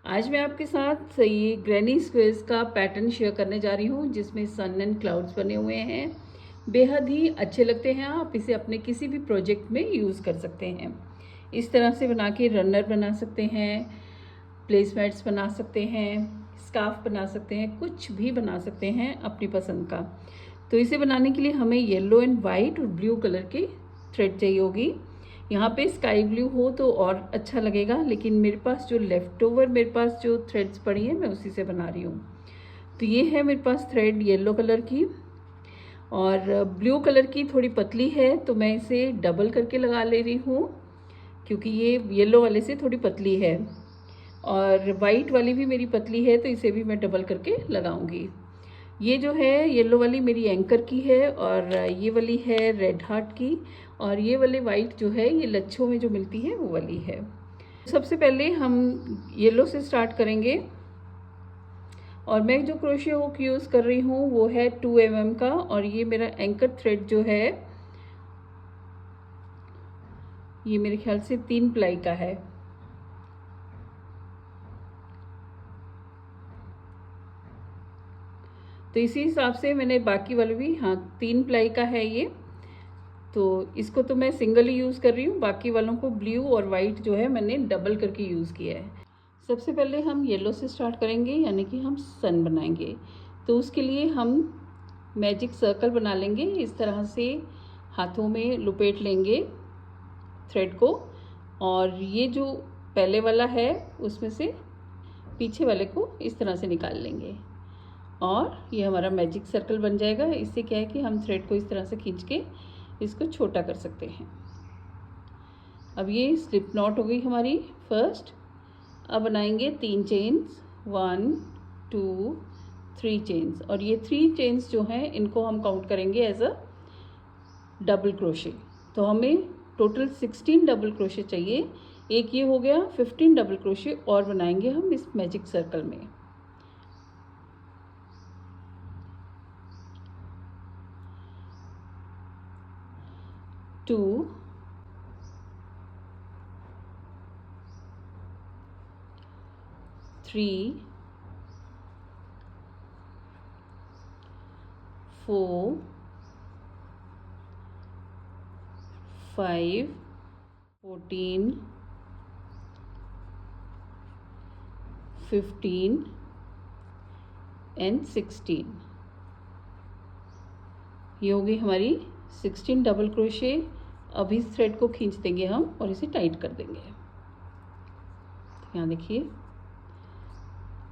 आज मैं आपके साथ ये ग्रैनी स्क्वेयर्स का पैटर्न शेयर करने जा रही हूँ जिसमें सन एंड क्लाउड्स बने हुए हैं। बेहद ही अच्छे लगते हैं। आप इसे अपने किसी भी प्रोजेक्ट में यूज़ कर सकते हैं। इस तरह से बना के रनर बना सकते हैं, प्लेसमैट्स बना सकते हैं, स्कार्फ बना सकते हैं, कुछ भी बना सकते हैं अपनी पसंद का। तो इसे बनाने के लिए हमें येलो एंड वाइट और ब्लू कलर की थ्रेड चाहिए होगी। यहाँ पे स्काई ब्लू हो तो और अच्छा लगेगा, लेकिन मेरे पास जो लेफ़्ट ओवर मेरे पास जो थ्रेड्स पड़ी हैं मैं उसी से बना रही हूँ। तो ये है मेरे पास थ्रेड येलो कलर की, और ब्लू कलर की थोड़ी पतली है तो मैं इसे डबल करके लगा ले रही हूँ क्योंकि ये येलो वाले से थोड़ी पतली है, और वाइट वाली भी मेरी पतली है तो इसे भी मैं डबल करके लगाऊंगी। ये जो है येलो वाली मेरी एंकर की है, और ये वाली है रेड हार्ट की, और ये वाली वाइट जो है ये लच्छों में जो मिलती है वो वाली है। सबसे पहले हम येलो से स्टार्ट करेंगे, और मैं जो क्रोशिया हुक यूज़ कर रही हूँ वो है 2 mm का, और ये मेरा एंकर थ्रेड जो है ये मेरे ख्याल से 3 प्लाई का है। तो इसी हिसाब से मैंने बाकी वाले भी, हाँ 3 प्लाई का है ये, तो इसको तो मैं सिंगल ही यूज़ कर रही हूँ। बाकी वालों को ब्लू और वाइट जो है मैंने डबल करके यूज़ किया है। सबसे पहले हम येलो से स्टार्ट करेंगे, यानी कि हम सन बनाएंगे। तो उसके लिए हम मैजिक सर्कल बना लेंगे। इस तरह से हाथों में लुपेट लेंगे थ्रेड को, और ये जो पहले वाला है उसमें से पीछे वाले को इस तरह से निकाल लेंगे, और ये हमारा मैजिक सर्कल बन जाएगा। इससे क्या है कि हम थ्रेड को इस तरह से खींच के इसको छोटा कर सकते हैं। अब ये स्लिप नॉट हो गई हमारी फर्स्ट। अब बनाएंगे 3 चेन्स, 1 2 3 चेन्स, और ये 3 चेन्स जो हैं इनको हम काउंट करेंगे एज अ डबल क्रोशे। तो हमें टोटल 16 डबल क्रोशे चाहिए। एक ये हो गया, 15 डबल क्रोशे और बनाएंगे हम इस मैजिक सर्कल में। Two, 3, 4, 5, 14, 15 and 16। ये हो गई हमारी 16 डबल क्रोशे। अब इस थ्रेड को खींच देंगे हम और इसे टाइट कर देंगे। यहाँ देखिए,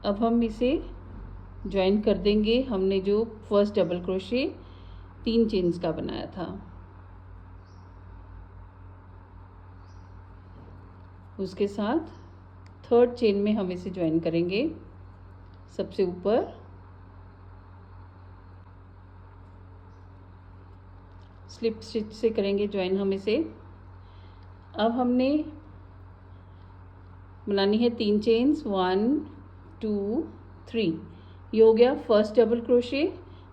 अब हम इसे ज्वाइन कर देंगे। हमने जो फर्स्ट डबल क्रोशे 3 चेन्स का बनाया था उसके साथ थर्ड चेन में हम इसे ज्वाइन करेंगे सबसे ऊपर। स्लिप स्टिच से करेंगे ज्वाइन हम इसे। अब हमने बनानी है 3 चेन्स, 1 2 3। ये हो गया फर्स्ट डबल क्रोशे,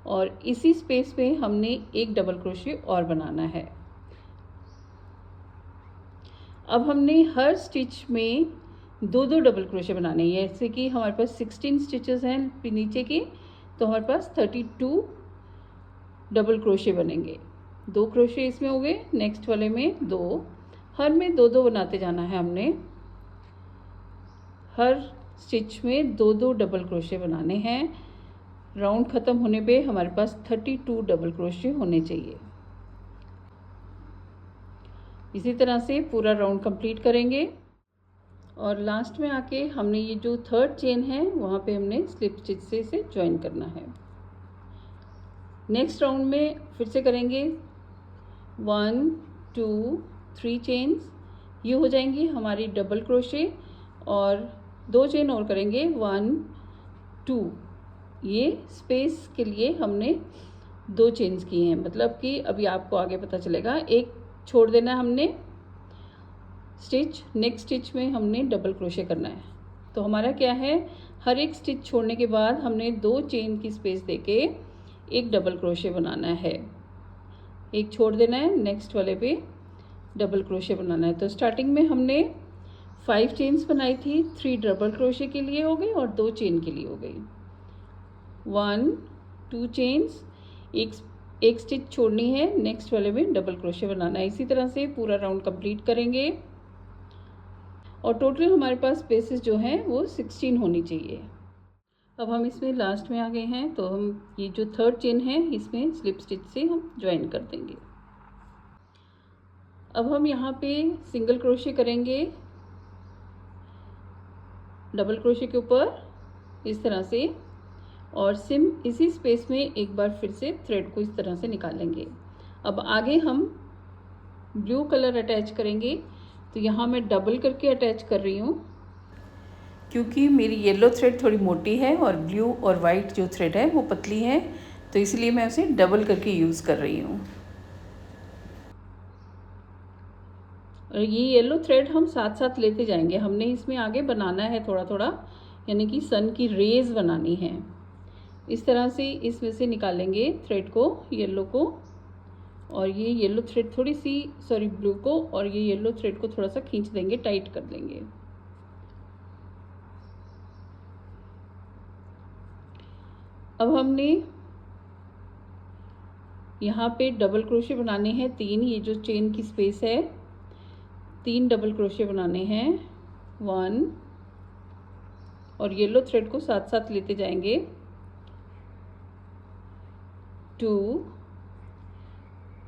और इसी स्पेस में हमने एक डबल क्रोशे और बनाना है। अब हमने हर स्टिच में 2-2 डबल क्रोशे बनाने हैं। जैसे कि हमारे पास 16 स्टिचेस हैं नीचे के, तो हमारे पास 32 डबल क्रोशे बनेंगे। 2 क्रोशे इसमें हो गए, नेक्स्ट वाले में 2, हर में 2-2 बनाते जाना है हमने। हर स्टिच में 2-2 डबल क्रोशे बनाने हैं। राउंड ख़त्म होने पे हमारे पास 32 डबल क्रोशे होने चाहिए। इसी तरह से पूरा राउंड कंप्लीट करेंगे, और लास्ट में आके हमने ये जो थर्ड चेन है वहाँ पे हमने स्लिप स्टिच से इसे ज्वाइन करना है। नेक्स्ट राउंड में फिर से करेंगे 1 2 3 चेन्स। ये हो जाएंगी हमारी डबल क्रोशे, और 2 चेन और करेंगे 1 2। ये स्पेस के लिए हमने 2 चेन्स की हैं, मतलब कि अभी आपको आगे पता चलेगा। एक छोड़ देना हमने स्टिच, नेक्स्ट स्टिच में हमने डबल क्रोशे करना है। तो हमारा क्या है, हर एक स्टिच छोड़ने के बाद हमने 2 चेन की स्पेस देके एक डबल क्रोशे बनाना है। एक छोड़ देना है, नेक्स्ट वाले पे डबल क्रोशे बनाना है। तो स्टार्टिंग में हमने 5 चेन्स बनाई थी, 3 डबल क्रोशे के लिए हो गई और 2 चेन के लिए हो गई। 1 2 चेन्स, एक स्टिच छोड़नी है, नेक्स्ट वाले में डबल क्रोशे बनाना है। इसी तरह से पूरा राउंड कंप्लीट करेंगे और टोटल हमारे पास स्पेसेस जो हैं वो 16 होनी चाहिए। अब हम इसमें लास्ट में आ गए हैं, तो हम ये जो थर्ड चेन है इसमें स्लिप स्टिच से हम ज्वाइन कर देंगे। अब हम यहाँ पे सिंगल क्रोशे करेंगे डबल क्रोशे के ऊपर इस तरह से, और इसी स्पेस में एक बार फिर से थ्रेड को इस तरह से निकालेंगे। अब आगे हम ब्लू कलर अटैच करेंगे, तो यहाँ मैं डबल करके अटैच कर रही हूँ क्योंकि मेरी येलो थ्रेड थोड़ी मोटी है और ब्लू और वाइट जो थ्रेड है वो पतली है, तो इसलिए मैं उसे डबल करके यूज़ कर रही हूँ। और ये येलो थ्रेड हम साथ साथ लेते जाएंगे, हमने इसमें आगे बनाना है थोड़ा थोड़ा, यानी कि सन की रेज बनानी है। इस तरह से इसमें से निकालेंगे थ्रेड को, येलो को, और ये येलो थ्रेड थोड़ी सी ब्लू को, और ये येलो थ्रेड को थोड़ा सा खींच देंगे, टाइट कर देंगे। अब हमने यहाँ पे डबल क्रोशे बनाने हैं 3, ये जो चेन की स्पेस है 3 डबल क्रोशे बनाने हैं, 1, और येलो थ्रेड को साथ साथ लेते जाएंगे, 2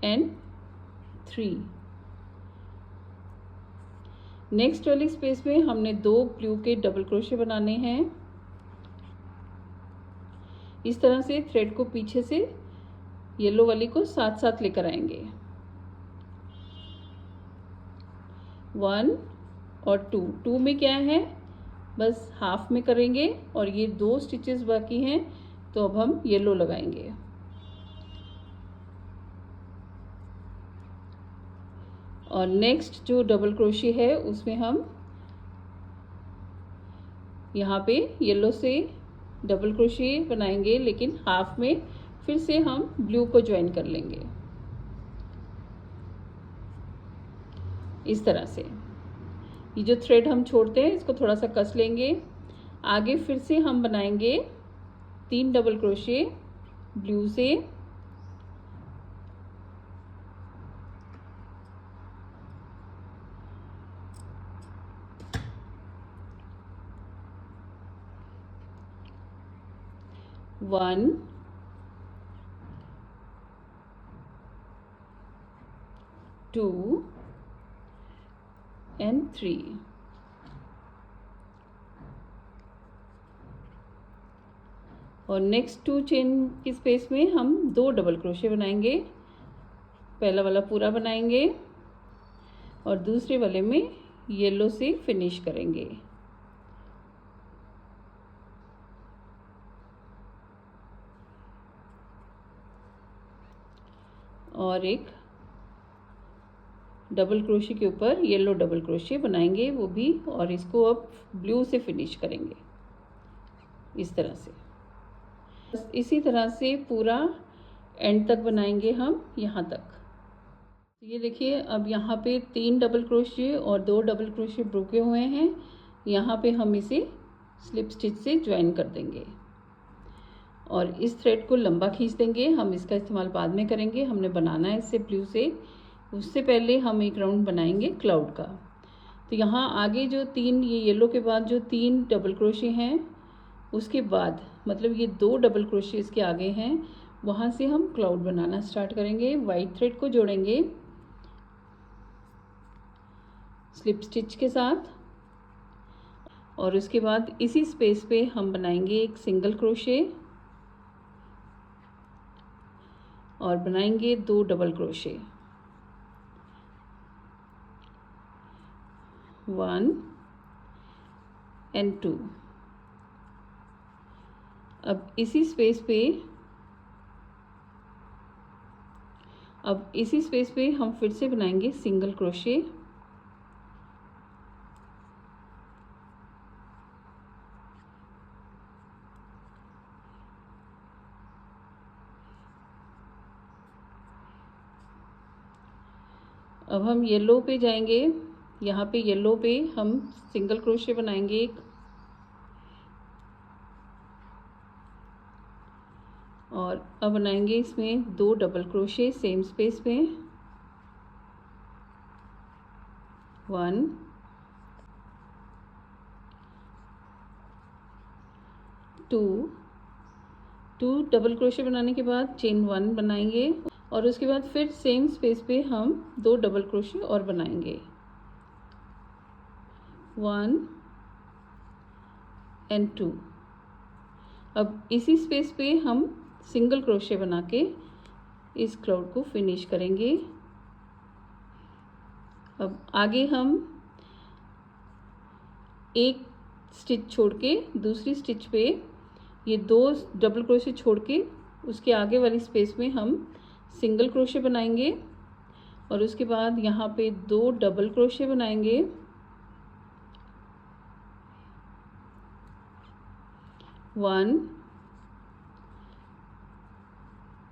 एंड 3। नेक्स्ट वाली स्पेस में हमने 2 ब्लू के डबल क्रोशे बनाने हैं। इस तरह से थ्रेड को पीछे से येलो वाली को साथ साथ लेकर आएंगे, 1 और 2। 2 में क्या है, बस हाफ में करेंगे और ये 2 स्टिचेस बाकी हैं, तो अब हम येलो लगाएंगे। और नेक्स्ट जो डबल क्रोशे है उसमें हम यहाँ पे येलो से डबल क्रोशे बनाएंगे, लेकिन हाफ में फिर से हम ब्लू को ज्वाइन कर लेंगे इस तरह से। ये जो थ्रेड हम छोड़ते हैं इसको थोड़ा सा कस लेंगे। आगे फिर से हम बनाएंगे 3 डबल क्रोशे ब्लू से, वन, 2 एंड 3। और नेक्स्ट 2 चेन की स्पेस में हम 2 डबल क्रोशे बनाएंगे। पहला वाला पूरा बनाएंगे और दूसरे वाले में येलो से फिनिश करेंगे। और एक डबल क्रोशे के ऊपर येलो डबल क्रोशे बनाएंगे वो भी, और इसको अब ब्लू से फिनिश करेंगे इस तरह से। बस इसी तरह से पूरा एंड तक बनाएंगे हम, यहाँ तक। ये देखिए, अब यहाँ पे 3 डबल क्रोशे और 2 डबल क्रोशे रुके हुए हैं, यहाँ पे हम इसे स्लिप स्टिच से ज्वाइन कर देंगे और इस थ्रेड को लंबा खींच देंगे। हम इसका इस्तेमाल बाद में करेंगे, हमने बनाना है इससे ब्लू से। उससे पहले हम एक राउंड बनाएंगे क्लाउड का। तो यहाँ आगे जो 3, ये येलो के बाद जो 3 डबल क्रोशे हैं, उसके बाद मतलब ये 2 डबल क्रोशे इसके आगे हैं, वहाँ से हम क्लाउड बनाना स्टार्ट करेंगे। वाइट थ्रेड को जोड़ेंगे स्लिप स्टिच के साथ, और उसके बाद इसी स्पेस पे हम बनाएंगे एक सिंगल क्रोशे और बनाएंगे 2 डबल क्रोशे, 1 एंड 2। अब इसी स्पेस पे हम फिर से बनाएंगे सिंगल क्रोशे, अब हम येलो पे जाएंगे, यहाँ पे येलो पे हम सिंगल क्रोशे बनाएंगे एक, और अब बनाएंगे इसमें 2 डबल क्रोशे सेम स्पेस में, 1 2 डबल क्रोशे बनाने के बाद चेन 1 बनाएंगे, और उसके बाद फिर सेम स्पेस पे हम 2 डबल क्रोशे और बनाएंगे, 1 एंड 2। अब इसी स्पेस पे हम सिंगल क्रोशे बना के इस क्लाउड को फिनिश करेंगे। अब आगे हम एक स्टिच छोड़ के दूसरी स्टिच पे ये 2 डबल क्रोशे छोड़ के उसके आगे वाली स्पेस में हम सिंगल क्रोशे बनाएंगे, और उसके बाद यहाँ पे 2 डबल क्रोशे बनाएंगे, 1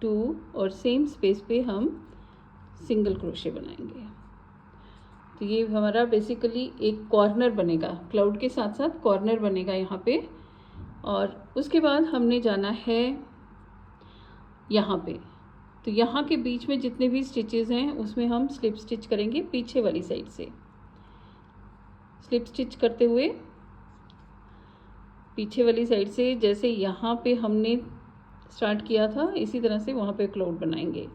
2, और सेम स्पेस पे हम सिंगल क्रोशे बनाएंगे। तो ये हमारा बेसिकली एक कॉर्नर बनेगा, क्लाउड के साथ साथ कॉर्नर बनेगा यहाँ पे। और उसके बाद हमने जाना है यहाँ पे, तो यहाँ के बीच में जितने भी स्टिचेस हैं उसमें हम स्लिप स्टिच करेंगे पीछे वाली साइड से। स्लिप स्टिच करते हुए पीछे वाली साइड से, जैसे यहाँ पे हमने स्टार्ट किया था इसी तरह से वहाँ पे क्लाउड बनाएंगे।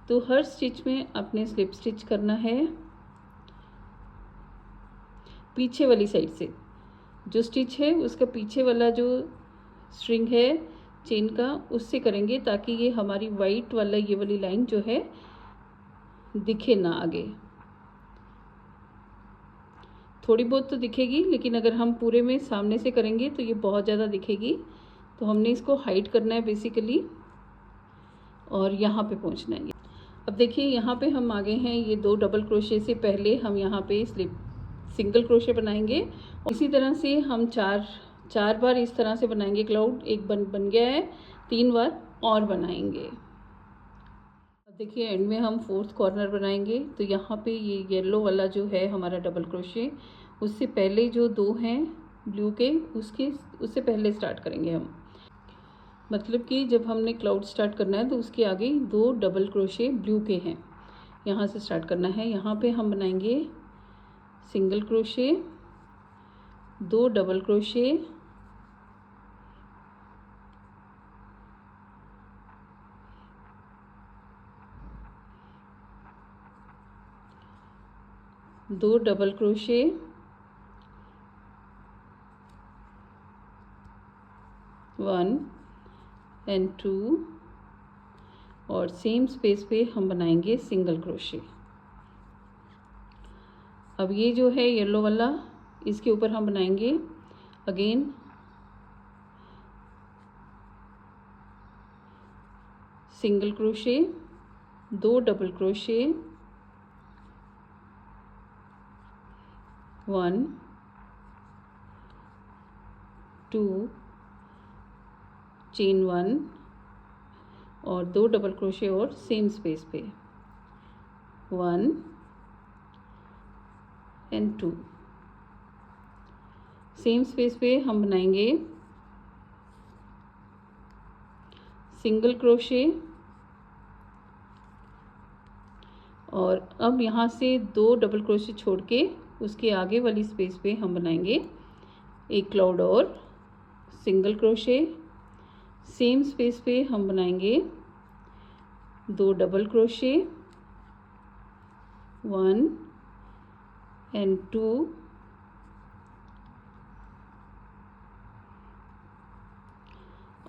तो हर स्टिच में अपने स्लिप स्टिच करना है पीछे वाली साइड से। जो स्टिच है उसका पीछे वाला जो स्ट्रिंग है चेन का उससे करेंगे, ताकि ये हमारी वाइट वाला ये वाली लाइन जो है दिखे ना आगे। थोड़ी बहुत तो दिखेगी, लेकिन अगर हम पूरे में सामने से करेंगे तो ये बहुत ज़्यादा दिखेगी। तो हमने इसको हाइड करना है बेसिकली, और यहाँ पे पहुँचना है। अब देखिए यहाँ पे हम आगे हैं, ये 2 डबल क्रोशे से पहले हम यहाँ पे सिंगल क्रोशे बनाएंगे। इसी तरह से हम चार बार इस तरह से बनाएंगे क्लाउड। एक बन गया है, 3 बार और बनाएंगे। अब देखिए एंड में हम 4th कॉर्नर बनाएंगे। तो यहाँ पे ये येलो वाला जो है हमारा डबल क्रोशे, उससे पहले जो 2 हैं ब्लू के, उससे पहले स्टार्ट करेंगे हम। मतलब कि जब हमने क्लाउड स्टार्ट करना है तो उसके आगे 2 डबल क्रोशे ब्लू के हैं, यहाँ से स्टार्ट करना है। यहाँ पे हम बनाएंगे single crochet, 2 double crochet, 2 double crochet, 1 and 2, और सेम स्पेस पे हम बनाएंगे सिंगल क्रोशे। अब ये जो है येलो वाला, इसके ऊपर हम बनाएंगे again single crochet, 2 double crochet, 1 2, chain 1 और 2 डबल क्रोशे और सेम स्पेस पे 1 एंड 2। सेम स्पेस पे हम बनाएंगे सिंगल क्रोशे, और अब यहाँ से 2 डबल क्रोशे छोड़ के उसके आगे वाली स्पेस पे हम बनाएंगे एक क्लाउड और सिंगल क्रोशे। सेम स्पेस पे हम बनाएंगे 2 डबल क्रोशे, 1 एंड 2,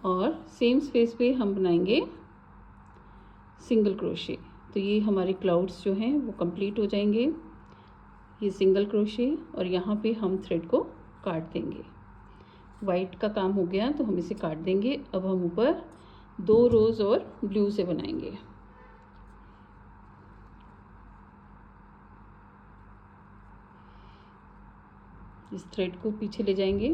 और सेम स्पेस पे हम बनाएंगे सिंगल क्रोशे। तो ये हमारे क्लाउड्स जो हैं वो कंप्लीट हो जाएंगे। ये सिंगल क्रोशे, और यहाँ पे हम थ्रेड को काट देंगे। वाइट का काम हो गया तो हम इसे काट देंगे। अब हम ऊपर 2 रोज़ और ब्लू से बनाएंगे। इस थ्रेड को पीछे ले जाएंगे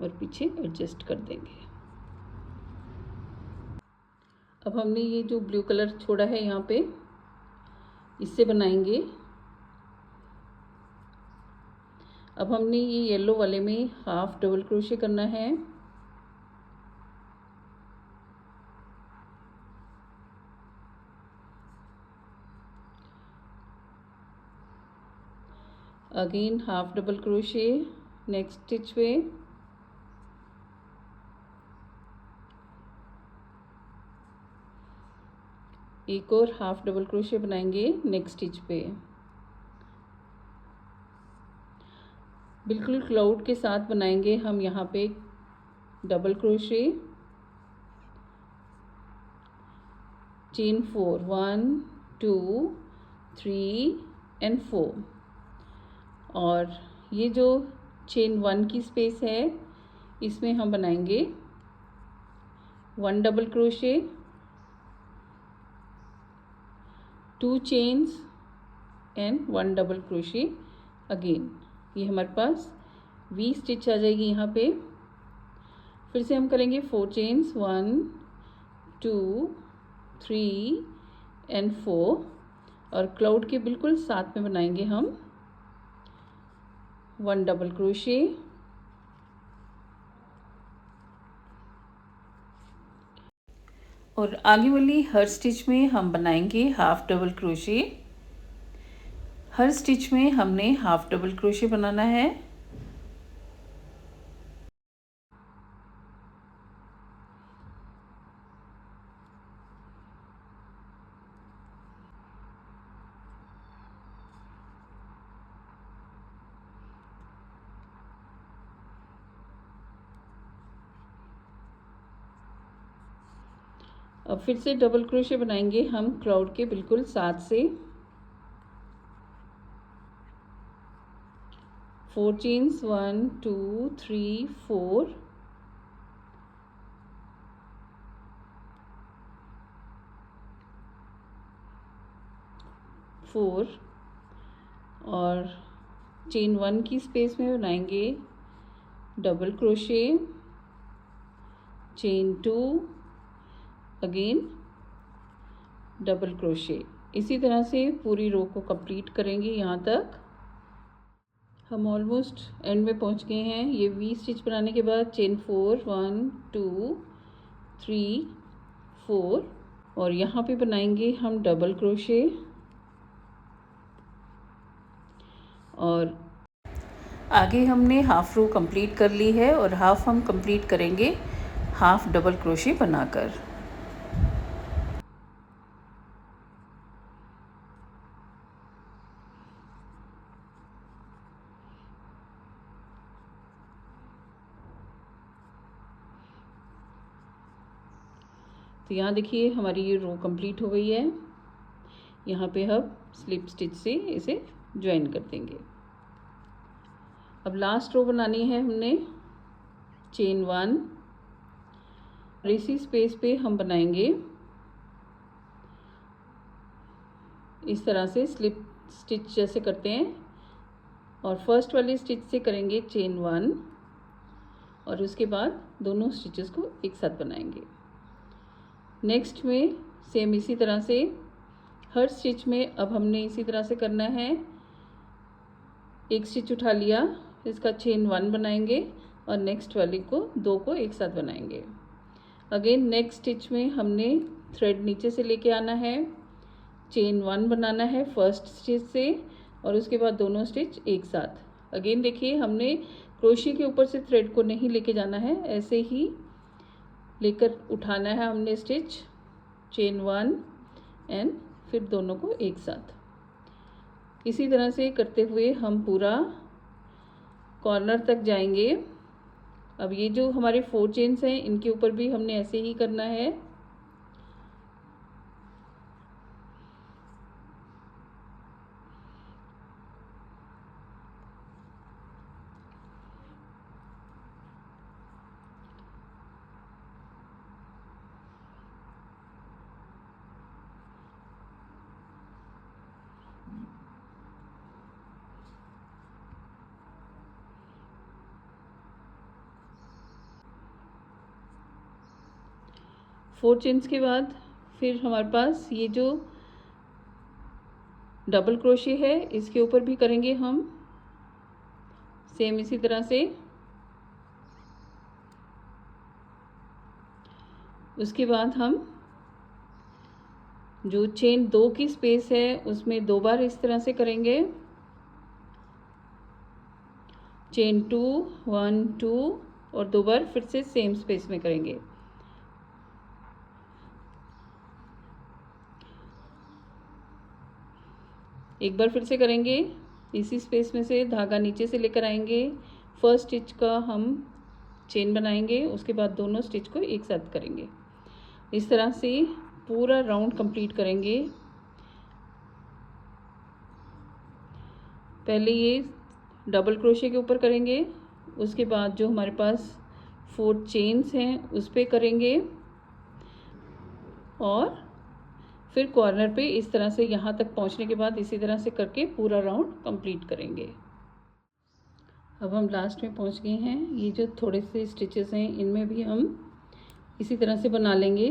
और पीछे एडजस्ट कर देंगे। अब हमने ये जो ब्लू कलर छोड़ा है यहाँ पे, इससे बनाएंगे। अब हमने ये येलो वाले में हाफ डबल क्रोशे करना है। Again half double crochet next stitch पे, एक और हाफ डबल क्रोशे बनाएंगे नेक्स्ट स्टिच पे। बिल्कुल क्लाउड के साथ बनाएंगे हम यहाँ पे डबल क्रोशे, चेन 4, 1 2 3 एंड 4। और ये जो चेन 1 की स्पेस है इसमें हम बनाएंगे 1 double crochet, 2 chains and 1 double crochet again. ये हमारे पास वी स्टिच आ जाएगी यहाँ पे। फिर से हम करेंगे 4 चेन्स, 1 2 3 एंड 4, और क्लाउड के बिल्कुल साथ में बनाएंगे हम 1 डबल क्रोशे, और आगे वाली हर स्टिच में हम बनाएंगे हाफ डबल क्रोशे। हर स्टिच में हमने हाफ डबल क्रोशे बनाना है। अब फिर से डबल क्रोशे बनाएंगे हम क्लाउड के बिल्कुल साथ से। 4 चेन्स, 1 2 3 4, और चेन 1 की स्पेस में बनाएंगे double crochet, chain 2, again double crochet. इसी तरह से पूरी रो को कंप्लीट करेंगे। यहाँ तक हम ऑलमोस्ट एंड में पहुँच गए हैं। ये वी स्टिच बनाने के बाद चेन 4, 1 2 3 4, और यहाँ पे बनाएंगे हम डबल क्रोशे, और आगे हमने हाफ रो कंप्लीट कर ली है और हाफ हम कंप्लीट करेंगे हाफ डबल क्रोशे बनाकर। तो यहाँ देखिए हमारी ये रो कंप्लीट हो गई है। यहाँ पे हम स्लिप स्टिच से इसे ज्वाइन कर देंगे। अब लास्ट रो बनानी है हमने चेन 1, और इसी स्पेस पे हम बनाएंगे इस तरह से स्लिप स्टिच जैसे करते हैं, और फर्स्ट वाली स्टिच से करेंगे चेन 1, और उसके बाद दोनों स्टिचेस को एक साथ बनाएंगे। नेक्स्ट में सेम इसी तरह से हर स्टिच में अब हमने इसी तरह से करना है। एक स्टिच उठा लिया, इसका चेन 1 बनाएंगे और नेक्स्ट वाली को 2 को एक साथ बनाएंगे। अगेन नेक्स्ट स्टिच में हमने थ्रेड नीचे से लेके आना है, चेन 1 बनाना है फर्स्ट स्टिच से, और उसके बाद दोनों स्टिच एक साथ। अगेन देखिए हमने क्रोशे के ऊपर से थ्रेड को नहीं लेके जाना है, ऐसे ही लेकर उठाना है हमने स्टिच, चेन 1 एंड फिर दोनों को एक साथ। इसी तरह से करते हुए हम पूरा कॉर्नर तक जाएंगे। अब ये जो हमारे 4 चेन्स हैं इनके ऊपर भी हमने ऐसे ही करना है। फोर चेन्स के बाद फिर हमारे पास ये जो डबल क्रोशे है इसके ऊपर भी करेंगे हम सेम इसी तरह से। उसके बाद हम जो चेन 2 की स्पेस है उसमें 2 बार इस तरह से करेंगे, चेन 2 1 2 और 2 बार फिर से सेम स्पेस में करेंगे। एक बार फिर से करेंगे, इसी स्पेस में से धागा नीचे से लेकर आएंगे, फर्स्ट स्टिच का हम चेन बनाएंगे, उसके बाद दोनों स्टिच को एक साथ करेंगे। इस तरह से पूरा राउंड कंप्लीट करेंगे। पहले ये डबल क्रोशे के ऊपर करेंगे, उसके बाद जो हमारे पास 4 चेन्स हैं उस पर करेंगे और फिर कॉर्नर पे इस तरह से यहाँ तक पहुँचने के बाद इसी तरह से करके पूरा राउंड कंप्लीट करेंगे। अब हम लास्ट में पहुँच गए हैं। ये जो थोड़े से स्टिचेस हैं इनमें भी हम इसी तरह से बना लेंगे।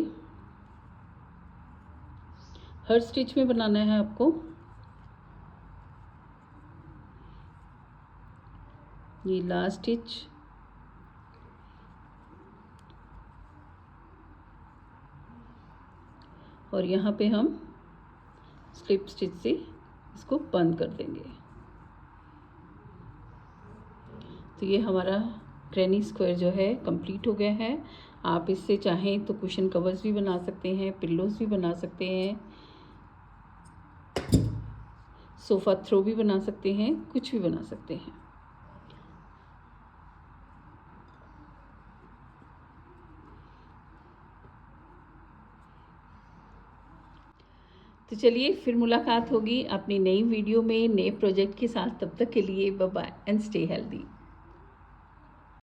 हर स्टिच में बनाना है आपको। ये लास्ट स्टिच, और यहाँ पे हम स्लिप स्टिच से इसको बंद कर देंगे। तो ये हमारा ग्रैनी स्क्वायर जो है कंप्लीट हो गया है। आप इससे चाहें तो कुशन कवर्स भी बना सकते हैं, पिल्लोज भी बना सकते हैं, सोफ़ा थ्रो भी बना सकते हैं, कुछ भी बना सकते हैं। तो चलिए फिर मुलाकात होगी अपनी नई वीडियो में नए प्रोजेक्ट के साथ। तब तक के लिए bye bye and stay healthy.